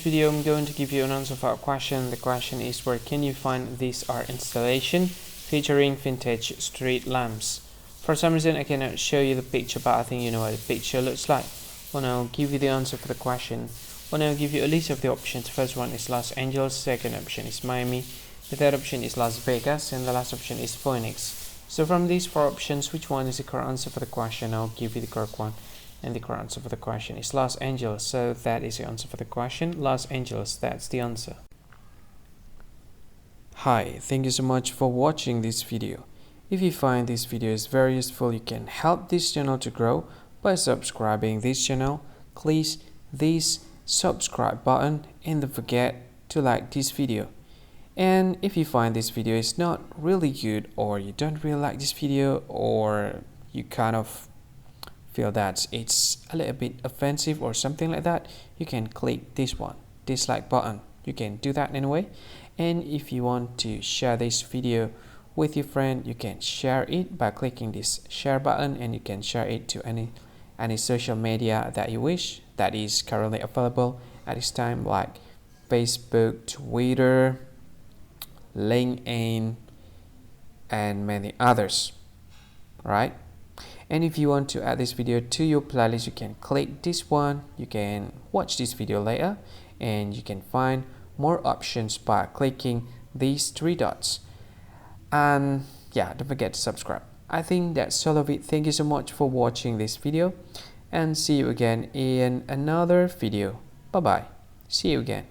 video, I'm going to give you an answer for a question. The question is, where can you find this art installation featuring vintage street lamps? For some reason, I cannot show you the picture, but I think you know what the picture looks like. Well, I'll give you the answer for the question. Well, I'll give you a list of the options. First one is Los Angeles, second option is Miami, the third option is Las Vegas, and the last option is Phoenix. So from these four options, which one is the correct answer for the question? I'll give you the correct one. And the correct answer for the question is Los Angeles. So that is the answer for the question. Los Angeles, that's the answer. Hi, thank you so much for watching this video. If you find this video is very useful, you can help this channel to grow by subscribing this channel. Click this subscribe button and don't forget to like this video. And if you find this video is not really good, or you don't really like this video, or you kind of feel that it's a little bit offensive or something like that, you can click this one, dislike button. You can do that anyway. And if you want to share this video with your friend, you can share it by clicking this share button, and you can share it to any social media that you wish that is currently available at this time, like Facebook, Twitter, LinkedIn, and many others, right? And if you want to add this video to your playlist, you can click this one. You can watch this video later, and you can find more options by clicking these three dots. And yeah, don't forget to subscribe. I think that's all of it. Thank you so much for watching this video, and see you again in another video. Bye bye. See you again.